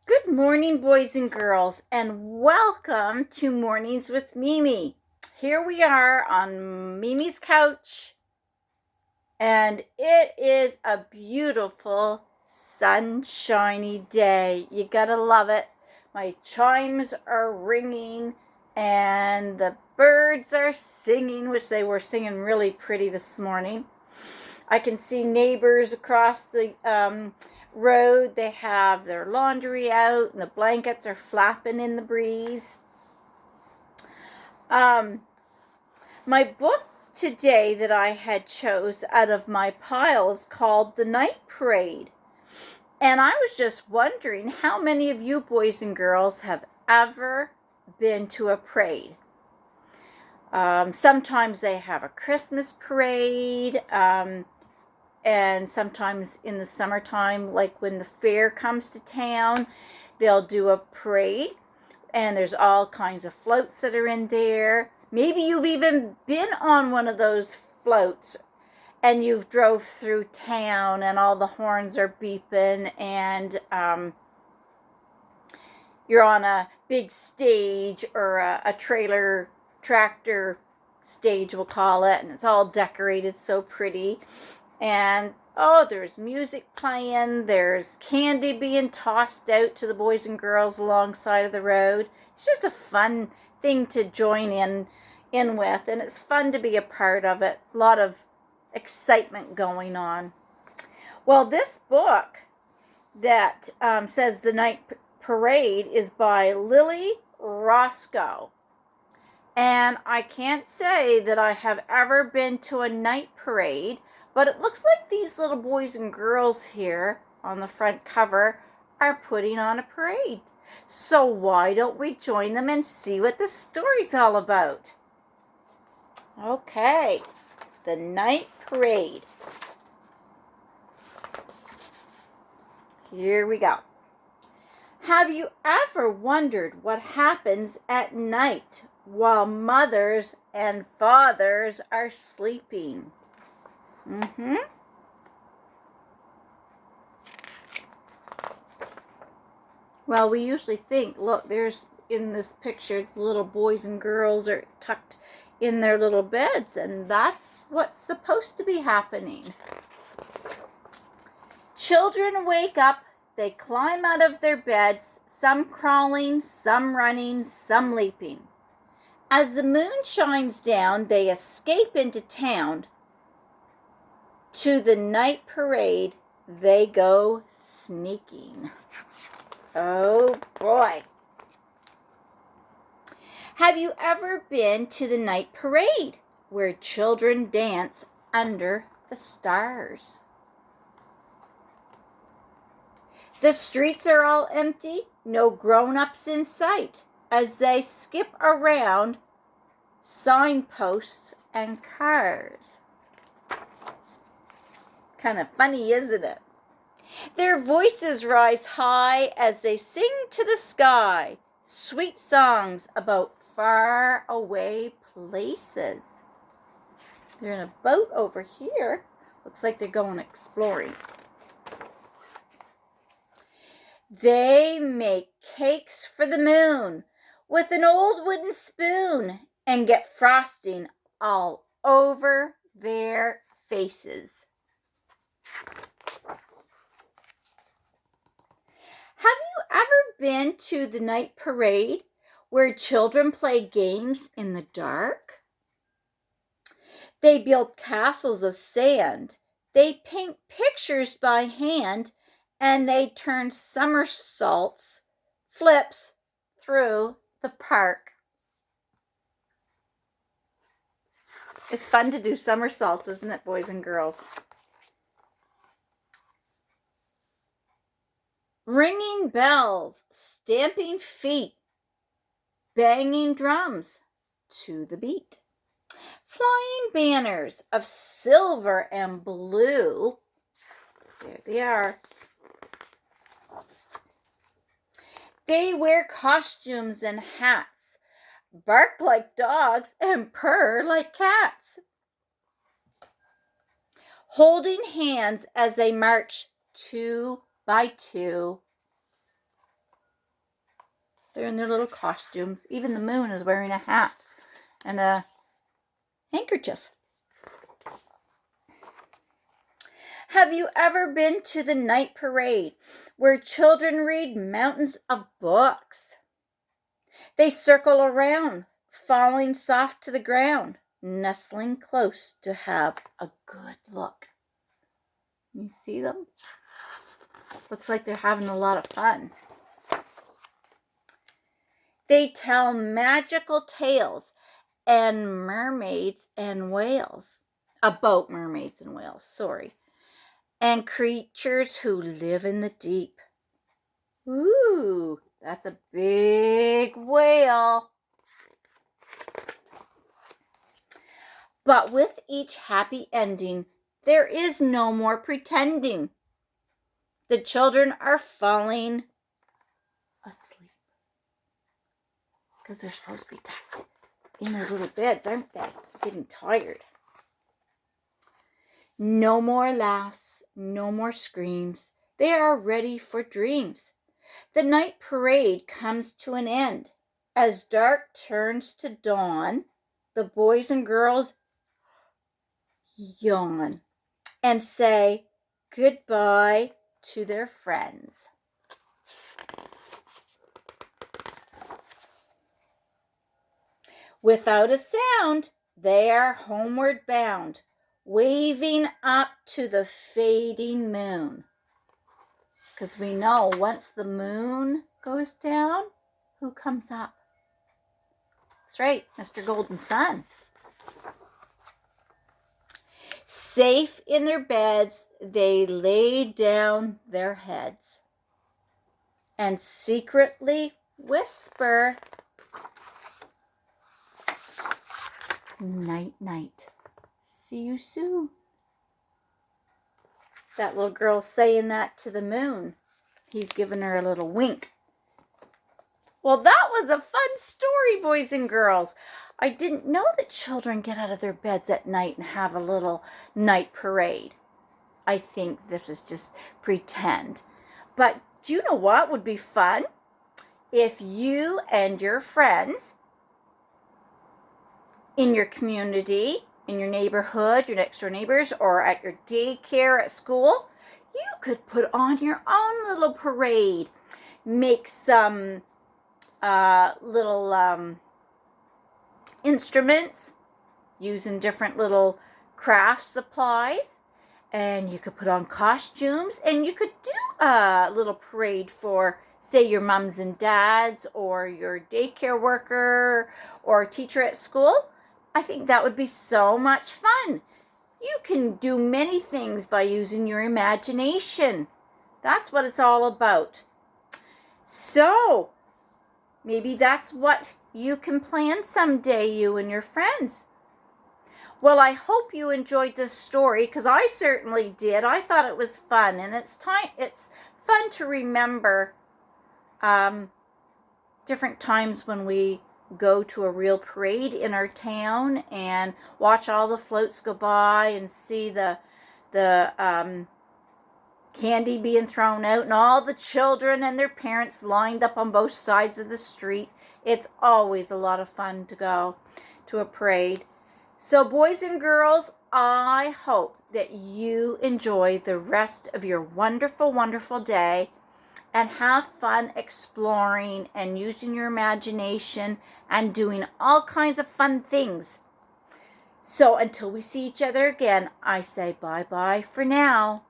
Good morning, boys and girls, and welcome to Mornings with Mimi. Here we are on Mimi's couch, and it is a beautiful, sunshiny day. You gotta love it. My chimes are ringing, and the birds are singing, which they were singing really pretty this morning. I can see neighbors across the road. They have their laundry out and the blankets are flapping in the breeze. My book today that I had chose out of my pile is called The Night Parade. And I was just wondering how many of you boys and girls have ever been to a parade. Sometimes they have a Christmas parade, and sometimes in the summertime, like when the fair comes to town, they'll do a parade, and there's all kinds of floats that are in there. Maybe you've even been on one of those floats and you've drove through town and all the horns are beeping, and you're on a big stage, or a tractor stage we'll call it, and it's all decorated so pretty. And there's music playing, there's candy being tossed out to the boys and girls alongside of the road. It's just a fun thing to join in with, and it's fun to be a part of it. A lot of excitement going on. Well, this book that says The Night Parade is by Lily Roscoe. And I can't say that I have ever been to a night parade, but it looks like these little boys and girls here on the front cover are putting on a parade. So why don't we join them and see what the story's all about? Okay, The Night Parade. Here we go. Have you ever wondered what happens at night while mothers and fathers are sleeping? Well, we usually think, look, there's in this picture, the little boys and girls are tucked in their little beds, and that's what's supposed to be happening. Children wake up, they climb out of their beds, some crawling, some running, some leaping. As the moon shines down, they escape into town. To the night parade, they go sneaking. Oh boy. Have you ever been to the night parade where children dance under the stars? The streets are all empty, no grown-ups in sight, as they skip around signposts and cars. Kind of funny, isn't it? Their voices rise high as they sing to the sky sweet songs about far away places. They're in a boat over here. Looks like they're going exploring. They make cakes for the moon with an old wooden spoon and get frosting all over their faces. Have you ever been to the night parade where children play games in the dark? They build castles of sand, they paint pictures by hand, and they turn somersaults, flips through the park. It's fun to do somersaults, isn't it, boys and girls? Ringing bells, stamping feet, banging drums to the beat. Flying banners of silver and blue. There they are. They wear costumes and hats, bark like dogs and purr like cats. Holding hands as they march 2 by 2. They're in their little costumes. Even the moon is wearing a hat and a handkerchief. Have you ever been to the night parade where children read mountains of books? They circle around, falling soft to the ground, nestling close to have a good look. You see them? Looks like they're having a lot of fun. They tell magical tales and mermaids and whales. About mermaids and whales, sorry. And creatures who live in the deep. Ooh, that's a big whale. But with each happy ending, there is no more pretending. The children are falling asleep. Because they're supposed to be tucked in their little beds, aren't they? Getting tired. No more laughs, no more screams. They are ready for dreams. The night parade comes to an end. As dark turns to dawn, the boys and girls yawn and say goodbye to their friends. Without a sound, they are homeward bound, waving up to the fading moon. Because we know once the moon goes down, who comes up? That's right, Mr. Golden Sun. Safe in their beds, they lay down their heads and secretly whisper, night, night. See you soon. That little girl saying that to the moon. He's giving her a little wink. Well, that was a fun story, boys and girls. I didn't know that children get out of their beds at night and have a little night parade. I think this is just pretend. But do you know what would be fun? If you and your friends in your community, in your neighborhood, your next door neighbors, or at your daycare at school, you could put on your own little parade. Make some little instruments using different little craft supplies, and you could put on costumes, and you could do a little parade for, say, your mums and dads, or your daycare worker, or teacher at school. I think that would be so much fun. You can do many things by using your imagination. That's what it's all about. So, maybe that's what you can plan someday, you and your friends. Well, I hope you enjoyed this story, because I certainly did. I thought it was fun, and it's fun to remember different times when we go to a real parade in our town and watch all the floats go by and see the candy being thrown out and all the children and their parents lined up on both sides of the street. It's always a lot of fun to go to a parade. So boys and girls, I hope that you enjoy the rest of your wonderful, wonderful day and have fun exploring and using your imagination and doing all kinds of fun things. So until we see each other again, I say bye-bye for now.